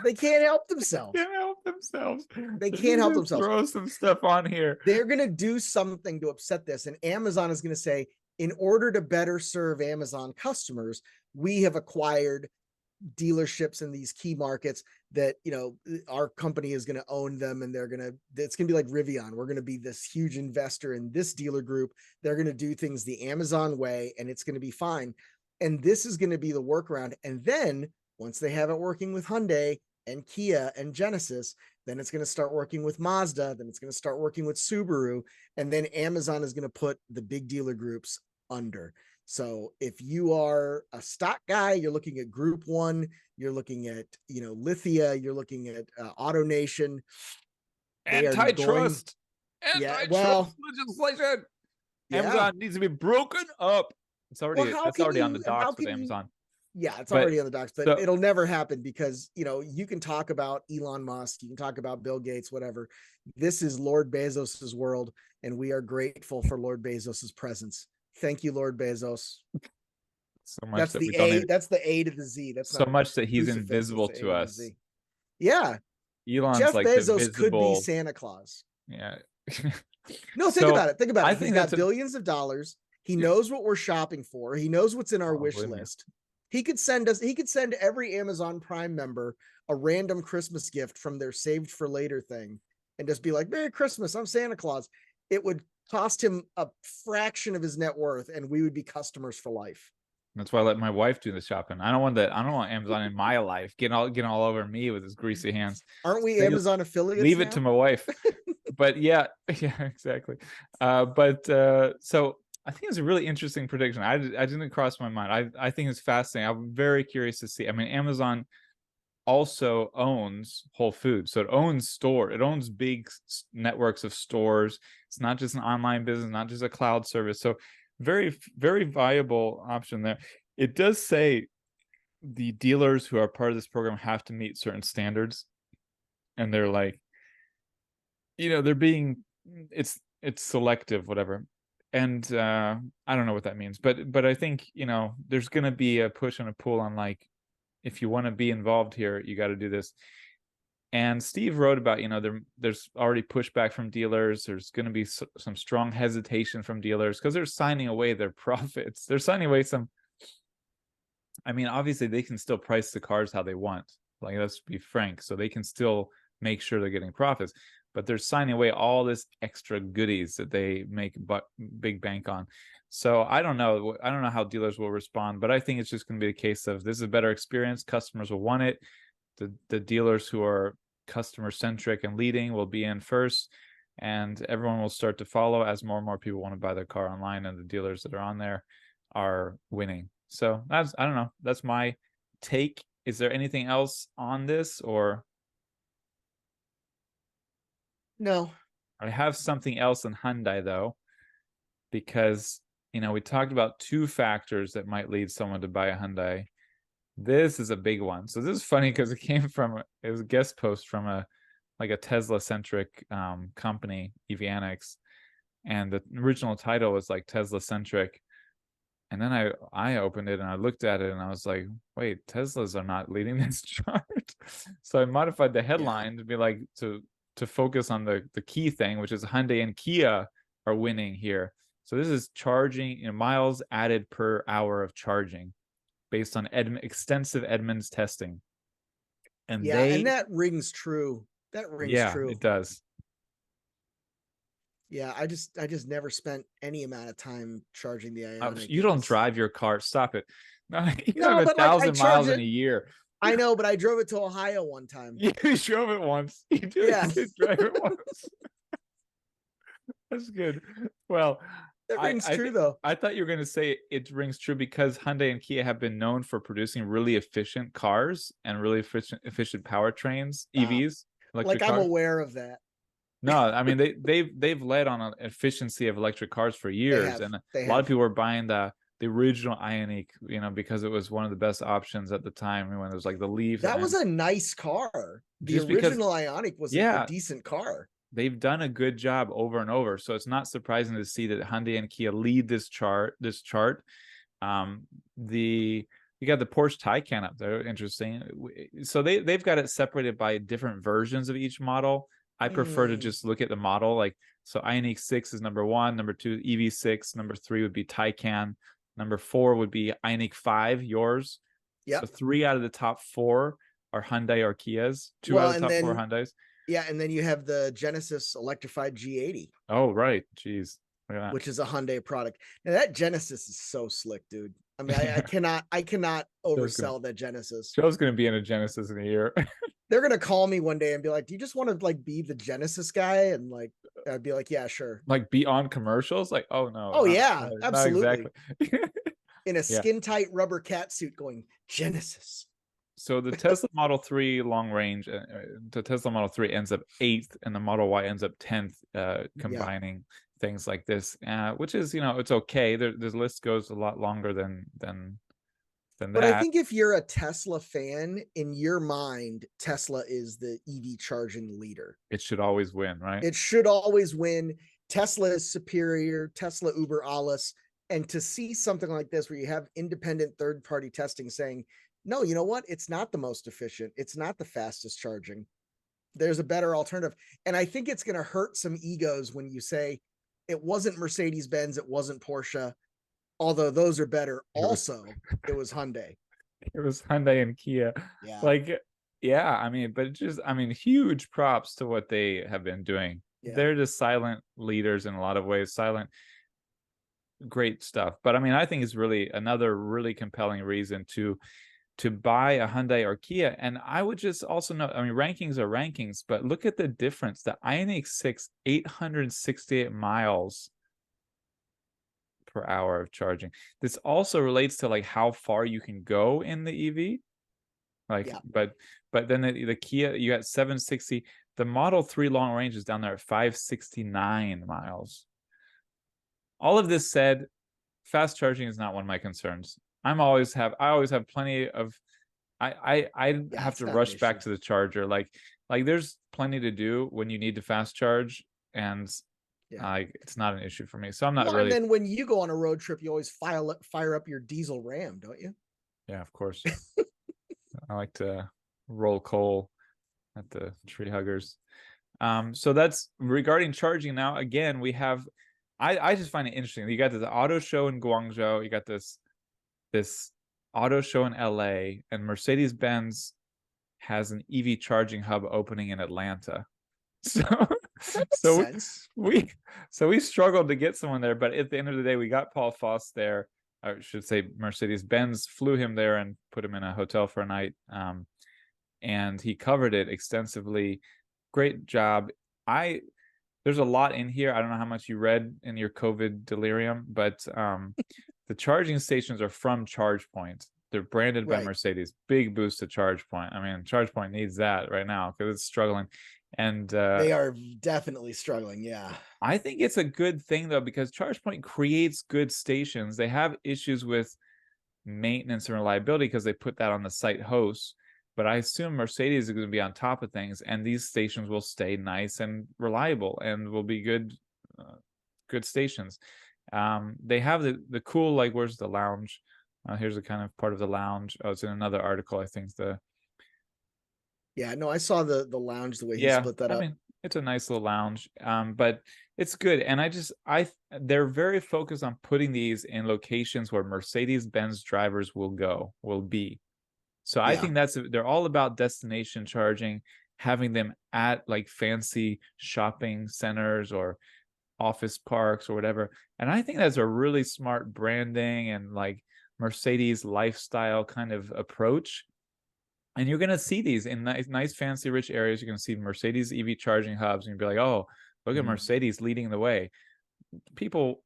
They can't help themselves. Can't help themselves. They can't help themselves. Throw some stuff on here. They're going to do something to upset this. And Amazon is going to say, in order to better serve Amazon customers, we have acquired dealerships in these key markets that, you know, our company is going to own them, and it's going to be like Rivian. We're going to be this huge investor in this dealer group. They're going to do things the Amazon way, and it's going to be fine. And this is going to be the workaround. And then once they have it working with Hyundai and Kia and Genesis, then it's going to start working with Mazda. Then it's going to start working with Subaru. And then Amazon is going to put the big dealer groups under. So if you are a stock guy, you're looking at Group 1, you're looking at, you know, Lithia, you're looking at AutoNation. Antitrust. Antitrust legislation. Yeah. Amazon needs to be broken up. It's already on the docks with Amazon. Yeah, it's already on the docks, but it'll never happen because, you know, you can talk about Elon Musk, you can talk about Bill Gates, whatever. This is Lord Bezos's world, and we are grateful for Lord Bezos's presence. Thank you, Lord Bezos. So much that's that the A. That's the A to the Z. That's so much that he's invisible to us. Yeah, Elon's Jeff like Bezos could be Santa Claus. Yeah. No, think about it. Think about it. He's got billions of dollars. He knows what we're shopping for. He knows what's in our wish list. He could send every Amazon Prime member a random Christmas gift from their saved for later thing and just be like, Merry Christmas, I'm Santa Claus. It would cost him a fraction of his net worth, and we would be customers for life. That's why I let my wife do the shopping. I don't want Amazon in my life getting all over me with his greasy hands. Aren't we Amazon affiliates? Leave it to my wife. But yeah, exactly. So I think it's a really interesting prediction. I didn't cross my mind. I think it's fascinating. I'm very curious to see. I mean, Amazon also owns Whole Foods, so it owns big networks of stores. It's not just an online business, not just a cloud service. So very, very viable option there. It does say the dealers who are part of this program have to meet certain standards, and they're like, you know, it's selective, whatever. And I don't know what that means, but I think, you know, there's going to be a push and a pull on, like, if you want to be involved here, you got to do this. And Steve wrote about, you know, there's already pushback from dealers. There's going to be some strong hesitation from dealers because they're signing away their profits. They're signing away I mean, obviously they can still price the cars how they want. Like, let's be frank. So they can still make sure they're getting profits, but they're signing away all this extra goodies that they make big bank on. So I don't know how dealers will respond, but I think it's just going to be a case of this is a better experience. Customers will want it. The dealers who are customer centric and leading will be in first, and everyone will start to follow as more and more people want to buy their car online, and the dealers that are on there are winning. So I don't know. That's my take. Is there anything else on this, or? No. I have something else in Hyundai though, because, you know, we talked about 2 factors that might lead someone to buy a Hyundai. This is a big one. So this is funny because it was a guest post from a Tesla centric company, EVanix, and the original title was like Tesla centric. And then I opened it and I looked at it and I was like, wait, Teslas are not leading this chart. So I modified the headline to be like to focus on the key thing, which is Hyundai and Kia are winning here. So this is charging, miles added per hour of charging based on extensive Edmunds testing. And Yeah, and that rings true. That rings yeah, true. it does. Yeah, I just never spent any amount of time charging the Ioniq. You don't drive your car. Stop it. No, you No, have but like I 1,000 charge miles in it. a year. I know, but I drove it to Ohio one time. You drove it once. You Yeah, did drive it once. That's good. Well, that rings I true though. I thought you were going to say it rings true because Hyundai and Kia have been known for producing really efficient cars and really efficient powertrains, EVs, Like electric I'm cars. aware of that. No, I mean they've led on an efficiency of electric cars for years, and a lot of people were buying the original Ioniq, because it was one of the best options at the time when it was like the Leaf. That was a nice car. The original Ioniq was a decent car. They've done a good job over and over, so it's not surprising to see that Hyundai and Kia lead this chart. You got the Porsche Taycan up there, interesting. So they've got it separated by different versions of each model. I prefer to just look at the model. Like, so Ioniq 6 is number 1, number 2 EV6, number 3 would be Taycan, number 4 would be Ioniq 5, yours. Yeah. So 3 out of the top 4 are Hyundai or Kias. 2 out of the top 4 Hyundais. Yeah, and then you have the Genesis electrified G80. Oh, right. Jeez. Which is a Hyundai product. Now that Genesis is so slick, dude. I mean, I cannot oversell that Genesis. Joe's gonna be in a Genesis in a year. They're gonna call me one day and be like, "Do you just want to like be the Genesis guy?" And like, I'd be like, "Yeah, sure." Like be on commercials? Like, oh no. Oh yeah, absolutely. Not exactly. In a skin tight rubber cat suit, going Genesis. So the Tesla Model 3 long range, the Tesla Model 3 ends up 8th, and the Model Y ends up 10th, combining things like this, which is, it's okay. The list goes a lot longer than that. But I think if you're a Tesla fan, in your mind, Tesla is the EV charging leader. It should always win, right? It should always win. Tesla is superior. Tesla, Uber, alles. And to see something like this where you have independent third-party testing saying, no, you know what? It's not the most efficient. It's not the fastest charging. There's a better alternative. And I think it's going to hurt some egos when you say it wasn't Mercedes-Benz, it wasn't Porsche, although those are better. Also, it was Hyundai. It was Hyundai and Kia. Yeah. Like, yeah, I mean, but huge props to what they have been doing. Yeah. They're just silent leaders in a lot of ways, silent, great stuff. But I mean, I think it's really another really compelling reason to buy a Hyundai or Kia. And I would just also note, I mean, rankings are rankings, but look at the difference. The Ioniq 6, 868 miles per hour of charging. This also relates to like how far you can go in the EV. Like, but then the Kia, you got 760. The Model 3 long range is down there at 569 miles. All of this said, fast charging is not one of my concerns. I always have plenty of I have to rush back to the charger. Like there's plenty to do when you need to fast charge, and it's not an issue for me. So I'm not really. And then when you go on a road trip, you always fire up your diesel Ram, don't you? Yeah, of course. I like to roll coal at the tree huggers. So that's regarding charging. Now again, we have I just find it interesting. You got this auto show in Guangzhou, you got this auto show in LA, and Mercedes-Benz has an EV charging hub opening in Atlanta. So we struggled to get someone there, but at the end of the day, we got Paul Foss there. I should say Mercedes-Benz flew him there and put him in a hotel for a night. And he covered it extensively. Great job. There's a lot in here. I don't know how much you read in your COVID delirium, but the charging stations are from ChargePoint. They're branded by Mercedes. Big boost to ChargePoint. I mean, ChargePoint needs that right now because it's struggling. And they are definitely struggling. Yeah. I think it's a good thing, though, because ChargePoint creates good stations. They have issues with maintenance and reliability because they put that on the site hosts. But I assume Mercedes is going to be on top of things, and these stations will stay nice and reliable and will be good stations. They have the cool, like, where's the lounge? Here's a kind of part of the lounge. Oh, it's in another article, I think. Yeah, no, I saw the lounge, the way he split that up. I mean, It's a nice little lounge, but it's good. And they're very focused on putting these in locations where Mercedes-Benz drivers will be. So I Yeah. think they're all about destination charging, having them at like fancy shopping centers or office parks or whatever. And I think that's a really smart branding and like Mercedes lifestyle kind of approach. And you're going to see these in nice, fancy, rich areas. You're going to see Mercedes EV charging hubs, and you'll be like, oh, look at Mercedes leading the way. People,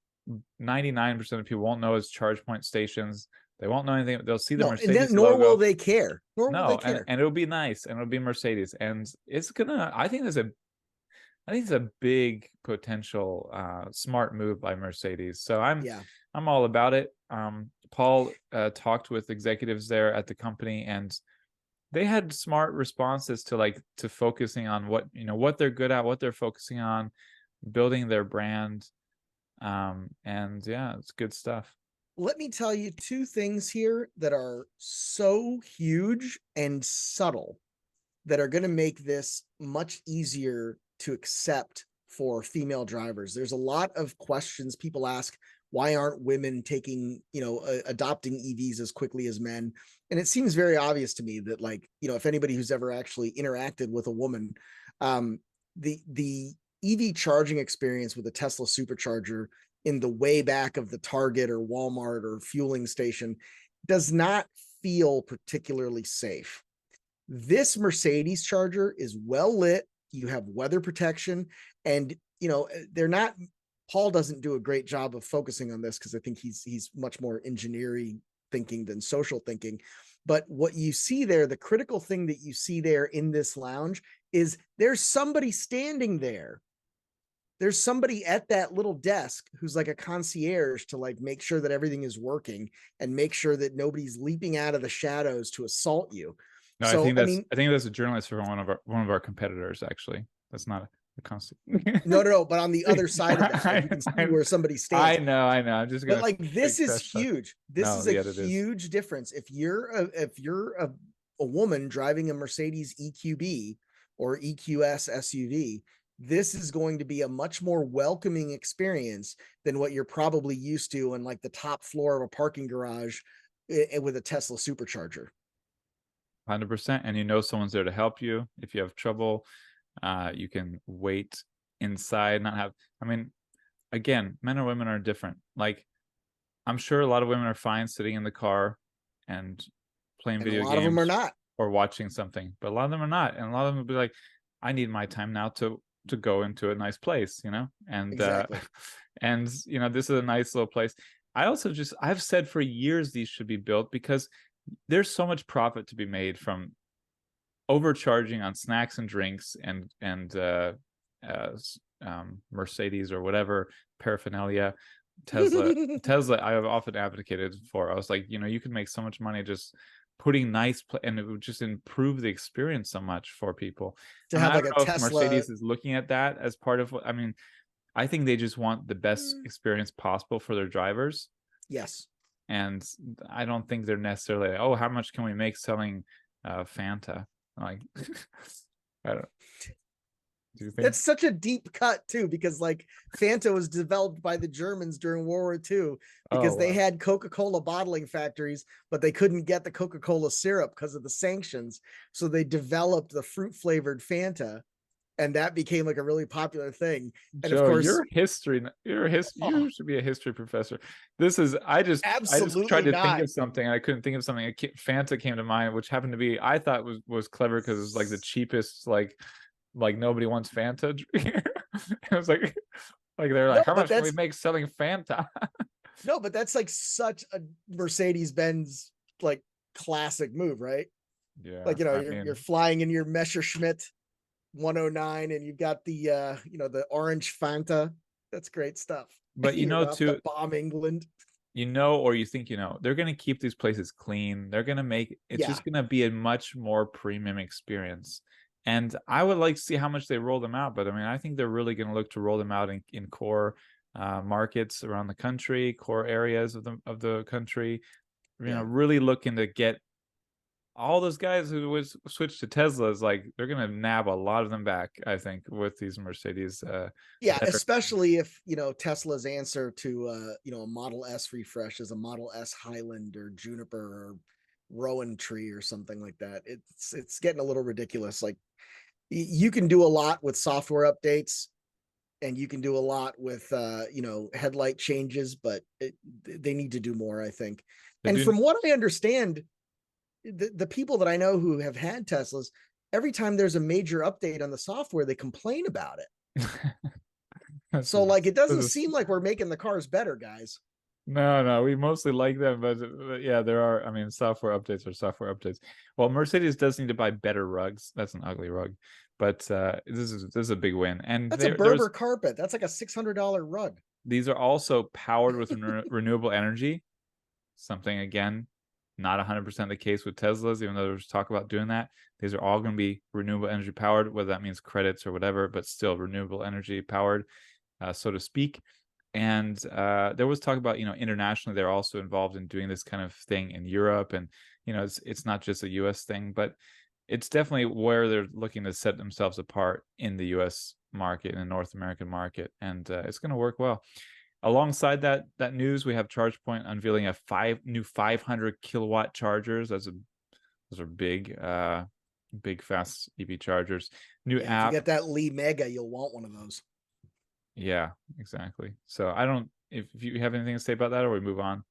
99% of people won't know it's ChargePoint stations. They won't know anything. They'll see the No, and then Mercedes nor will logo. they care. Nor will they No, care. and it'll be nice, and it'll be Mercedes, and it's gonna. I think it's a big potential smart move by Mercedes. So I'm all about it. Paul talked with executives there at the company, and they had smart responses to focusing on what they're good at, what they're focusing on, building their brand. And yeah, it's good stuff. Let me tell you two things here that are so huge and subtle that are going to make this much easier to accept for female drivers. There's a lot of questions people ask. Why aren't women taking, adopting EVs as quickly as men? And it seems very obvious to me that, like, if anybody who's ever actually interacted with a woman, the EV charging experience with a Tesla supercharger in the way back of the Target or Walmart or fueling station does not feel particularly safe. This Mercedes charger is well lit. You have weather protection, and Paul doesn't do a great job of focusing on this because I think he's much more engineering thinking than social thinking. But what you see there, the critical thing that you see there in this lounge is there's somebody standing there. There's somebody at that little desk who's like a concierge to like make sure that everything is working and make sure that nobody's leaping out of the shadows to assault you. No, So I think that's a journalist from one of our competitors. Actually, that's not a constant. No. But on the other side of that, like, you can see where somebody stands. I know. I'm just gonna. But like, this is huge. This is a huge difference. If you're a woman driving a Mercedes EQB or EQS SUV, this is going to be a much more welcoming experience than what you're probably used to in like the top floor of a parking garage with a Tesla supercharger. 100%. And someone's there to help you if you have trouble. You can wait inside, again, men or women are different. Like, I'm sure a lot of women are fine sitting in the car and playing video games. A lot of them are not. Or watching something, but a lot of them are not. And a lot of them will be like, I need my time now to go into a nice place, and exactly. And this is a nice little place. I've said for years these should be built because there's so much profit to be made from overcharging on snacks and drinks and Mercedes or whatever paraphernalia. Tesla I have often advocated for. I was like, you can make so much money just putting and it would just improve the experience so much for people. To have like a Tesla. If Mercedes is looking at that as part of I think they just want the best experience possible for their drivers. Yes. And I don't think they're necessarily, oh, how much can we make selling Fanta? Like, I don't. Do you think? That's such a deep cut too, because like Fanta was developed by the Germans during World War II because they had Coca-Cola bottling factories, but they couldn't get the Coca-Cola syrup because of the sanctions. So they developed the fruit flavored Fanta, and that became like a really popular thing. And Joe, of course, you should be a history professor. I just tried to think of something and I couldn't think of something. Fanta came to mind, which happened to be, I thought was clever because it's like the cheapest, like nobody wants Fanta. It was like they're like, how much can we make selling Fanta? No, but that's like such a Mercedes-Benz like classic move, right? Yeah. Like, you're flying in your Messerschmitt 109 and you've got the the orange Fanta. That's great stuff. But to bomb England. Or you think they're going to keep these places clean. They're going to make it's just going to be a much more premium experience. And I would like to see how much they roll them out. But I think they're really going to look to roll them out in core markets around the country, core areas of the country. Really looking to get all those guys who would switch to Teslas, like they're gonna nab a lot of them back, I think, with these Mercedes. Yeah, Better. especially if Tesla's answer to a Model S refresh is a Model S Highland or Juniper or Rowan Tree or something like that. It's getting a little ridiculous. Like you can do a lot with software updates, and you can do a lot with headlight changes, but they need to do more, I think. And from what I understand, the people that I know who have had Teslas, every time there's a major update on the software, they complain about it. So like it doesn't seem like we're making the cars better, guys. No, we mostly like them, but yeah, there are. I mean, software updates are software updates. Well, Mercedes does need to buy better rugs. That's an ugly rug, but this is a big win. And that's a Berber carpet. That's like a $600 rug. These are also powered with renewable energy. Something again, not 100% the case with Teslas, even though there's talk about doing that. These are all going to be renewable energy powered, whether that means credits or whatever, but still renewable energy powered, so to speak. And there was talk about, internationally, they're also involved in doing this kind of thing in Europe. And, it's not just a US thing, but it's definitely where they're looking to set themselves apart in the US market, in the North American market. And it's going to work well. Alongside that news, we have ChargePoint unveiling a new 500 kilowatt chargers. Those are big, big fast EV chargers. New app. If you get that Lee Mega, you'll want one of those. Yeah, exactly. So I don't. If you have anything to say about that, or we move on.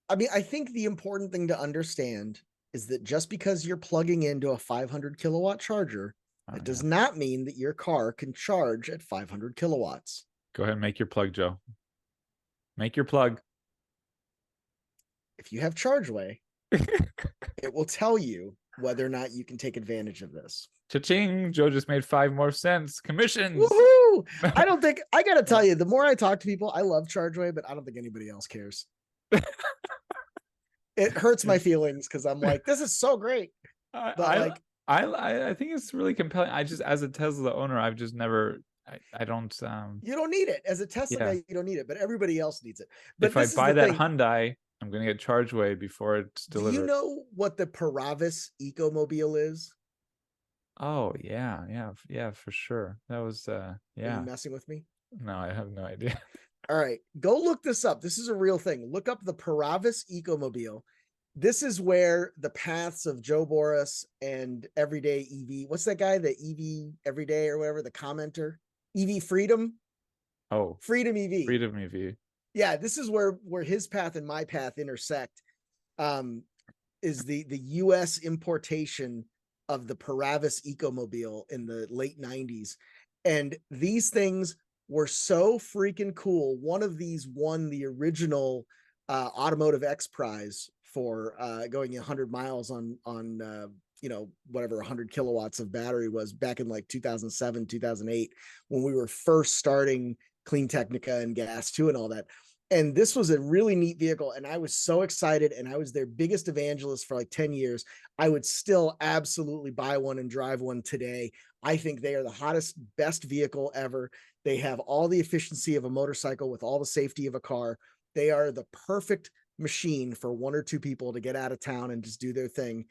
I mean, I think the important thing to understand is that just because you're plugging into a 500 kilowatt charger, it does not mean that your car can charge at 500 kilowatts. Go ahead and make your plug, Joe. Make your plug. If you have ChargeWay, it will tell you whether or not you can take advantage of this. Cha-ching! Joe just made 5 more cents. Commissions! Woohoo! I don't think, I gotta tell you, the more I talk to people, I love ChargeWay, but I don't think anybody else cares. It hurts my feelings because I'm like, this is so great. But I think it's really compelling. I just, as a Tesla owner, I've just never, I don't. You don't need it as a Tesla guy. You don't need it, but everybody else needs it. But if I buy that Hyundai, I'm going to get ChargeWay before it's delivered. Do you know what the Borras EcoMobil is? Oh yeah, for sure. That was Are you messing with me? No, I have no idea. All right, go look this up. This is a real thing. Look up the Borras EcoMobil. This is where the paths of Joe Borras and Everyday EV. What's that guy? The EV Everyday or whatever. The commenter. EV Freedom. Oh, Freedom EV. Freedom EV. Yeah, this is where his path and my path intersect. Is the U.S. importation of the Borras EcoMobil in the late 90s. And these things were so freaking cool. One of these won the original Automotive X Prize for going 100 miles on whatever 100 kilowatts of battery was back in like 2007, 2008, when we were first starting Clean Technica and Gas 2 and all that. And this was a really neat vehicle, and I was so excited, and I was their biggest evangelist for like 10 years. I would still absolutely buy one and drive one today. I think they are the hottest, best vehicle ever. They have all the efficiency of a motorcycle with all the safety of a car. They are the perfect machine for 1 or 2 people to get out of town and just do their thing.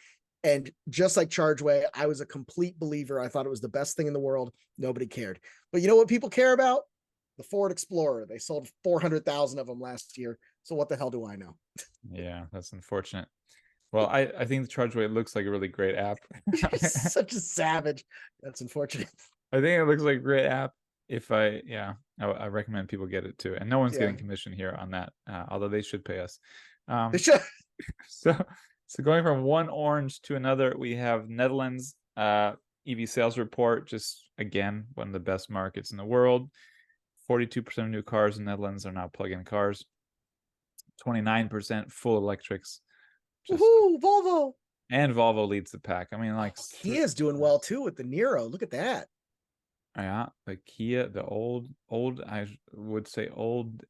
And just like ChargeWay, I was a complete believer. I thought it was the best thing in the world. Nobody cared. But you know what people care about? The Ford Explorer. They sold 400,000 of them last year. So what the hell do I know? Yeah, that's unfortunate. Well, I think the ChargeWay looks like a really great app. Such a savage. That's unfortunate. I think it looks like a great app. I recommend people get it too. And no one's getting commission here on that, although they should pay us. They should. So going from one orange to another, we have Netherlands EV sales report. Just again, one of the best markets in the world. 42% of new cars in the Netherlands are now plug-in cars. 29% full electrics. Woohoo, Volvo. And Volvo leads the pack. I mean, like Kia's doing well too with the Niro. Look at that. Yeah, the Kia, the old, I would say old.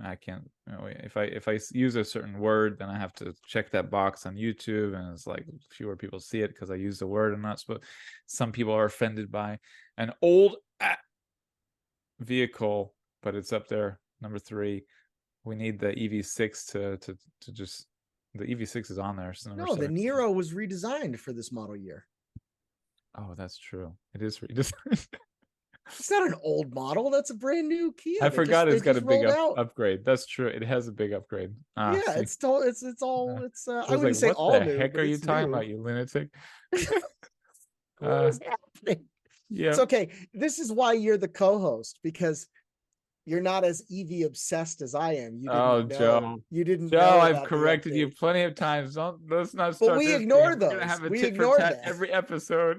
I can't. If I use a certain word, then I have to check that box on YouTube, and it's like fewer people see it because I use the word I'm not supposed. Some people are offended by an old vehicle, but it's up there, number 3. We need the EV6 to just The EV6 is on there. It's number No, the 17. Nero was redesigned for this model year. Oh, that's true. It is redesigned. It's not an old model. That's a brand new Kia. I forgot it's got a big out. upgrade. That's true. It has a big upgrade. Yeah, See, it's all. I I was wouldn't like, say what all the new. heck but are you it's talking new. about, you lunatic? What is happening? Yeah. It's okay. This is why you're the co-host, because you're not as EV obsessed as I am. You didn't know. Joe. You didn't Joe, know. I've about the corrected you update. plenty of times. Let's not But start we this ignore thing. We're gonna those. have a We tit for ignore tat that. every episode.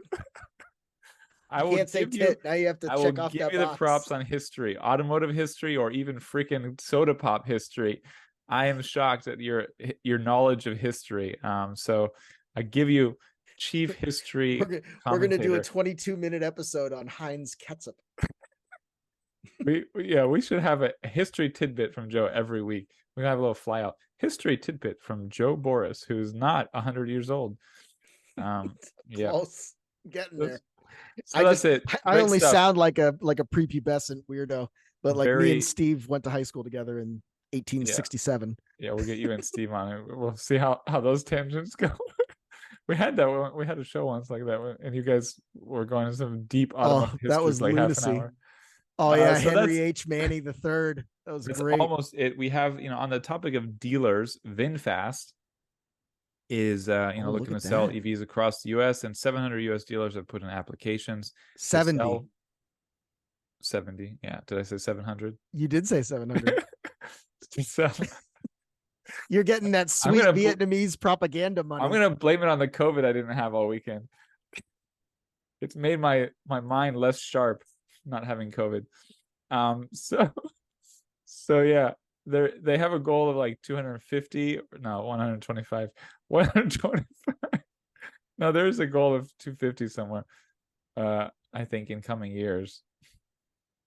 I You will can't say give you tit. Now you have to I will check off give that you the box. props on history, automotive history, or even freaking soda pop history. I am shocked at your knowledge of history. So I give you chief history. We're gonna do a commentator. 22-minute episode on Heinz ketchup. We should have a history tidbit from Joe every week. We have a little fly out history tidbit from Joe Borras, who's not 100 years old. Yeah, Close. Getting there. So that's it. I only sound like a prepubescent weirdo, but like me and Steve went to high school together in 1867. Yeah, we'll get you and Steve on it. We'll see how those tangents go. We had a show once like that, and you guys were going into some deep automotive history. That was like lunacy. half an hour. Oh yeah, so Henry H. Manning the third. That was great. Almost it. We have, on the topic of dealers, VinFast is looking to sell EVs across the US, and 700 US dealers have put in applications. 70. 70. Yeah. Did I say 700? You did say 700. So you're getting that sweet Vietnamese propaganda money. I'm gonna blame it on the COVID I didn't have all weekend. It's made my mind less sharp not having COVID. So yeah, they have a goal of like 250, no, 125, 125. No, there's a goal of 250 somewhere. I think in coming years.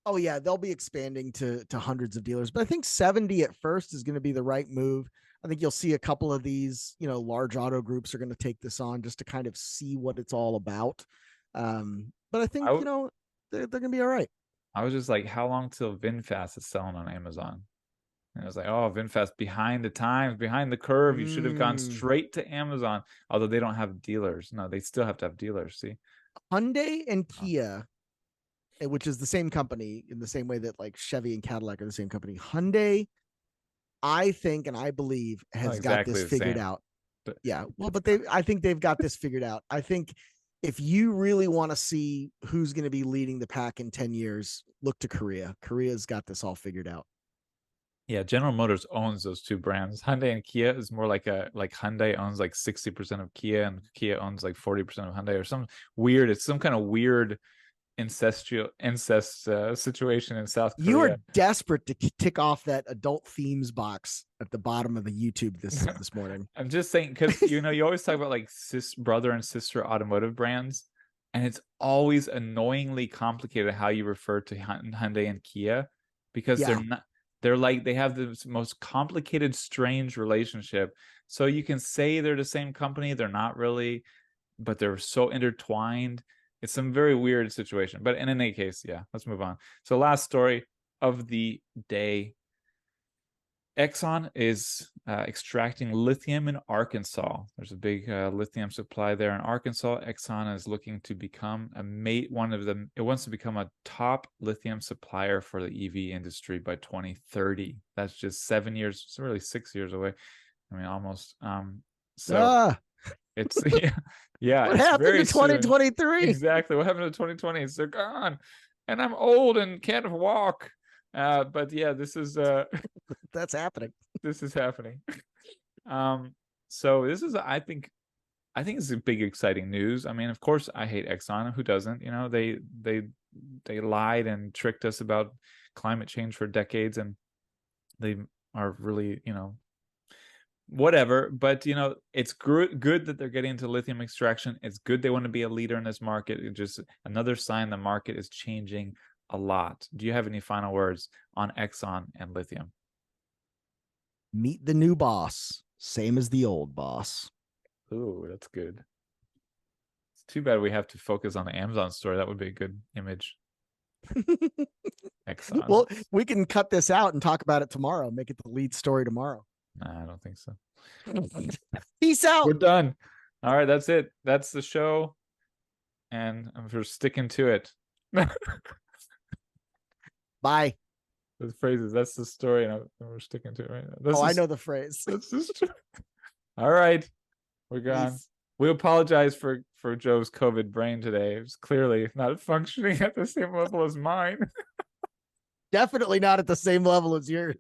Oh yeah, they'll be expanding to hundreds of dealers, but I think 70 at first is going to be the right move. I think you'll see a couple of these, large auto groups are going to take this on just to kind of see what it's all about. But I think, they're going to be all right. I was just like, how long till VinFast is selling on Amazon? And I was like, oh, VinFast behind the times, behind the curve. You should have gone straight to Amazon. Although they don't have dealers. No, they still have to have dealers. See, Hyundai and Kia, which is the same company in the same way that like Chevy and Cadillac are the same company. Hyundai, I think and I believe, has got this figured out. But yeah, well, but I think they've got this figured out. I think if you really want to see who's going to be leading the pack in 10 years, look to Korea. Korea's got this all figured out. Yeah, General Motors owns those two brands. Hyundai and Kia is more like Hyundai owns like 60% of Kia, and Kia owns like 40% of Hyundai, or some weird. It's some kind of weird incest situation in South Korea. You are desperate to tick off that adult themes box at the bottom of the YouTube this morning. I'm just saying, because you always talk about like brother and sister automotive brands, and it's always annoyingly complicated how you refer to Hyundai and Kia, because they have the most complicated, strange relationship. So you can say they're the same company, they're not really, but they're so intertwined. It's some very weird situation. But in any case, yeah, let's move on. So last story of the day. Exxon is extracting lithium in Arkansas. There's a big lithium supply there in Arkansas. Exxon is looking to become it wants to become a top lithium supplier for the EV industry by 2030. That's just 7 years. It's really 6 years away. I mean, almost. It's yeah. What happened to 2023? Exactly. What happened to 2020? They're gone, and I'm old and can't walk. But yeah, this is that's happening. This is happening. So this is, I think it's a big, exciting news. I mean, of course, I hate Exxon. Who doesn't? They lied and tricked us about climate change for decades, and they are really, whatever. But it's good that they're getting into lithium extraction. It's good they want to be a leader in this market. It's just another sign the market is changing a lot. Do you have any final words on Exxon and lithium? Meet the new boss, same as the old boss. Ooh, that's good. It's too bad we have to focus on the Amazon story. That would be a good image. Exxon. Well, we can cut this out and talk about it tomorrow. Make it the lead story tomorrow. Nah, I don't think so. Peace out. We're done. All right, that's it. That's the show. And we're sticking to it. Bye. The phrases. That's the story, and we're sticking to it right now. Oh, I know the phrase. That's the story. All right, we're gone. Peace. We apologize for Joe's COVID brain today. It was clearly not functioning at the same level as mine. Definitely not at the same level as yours.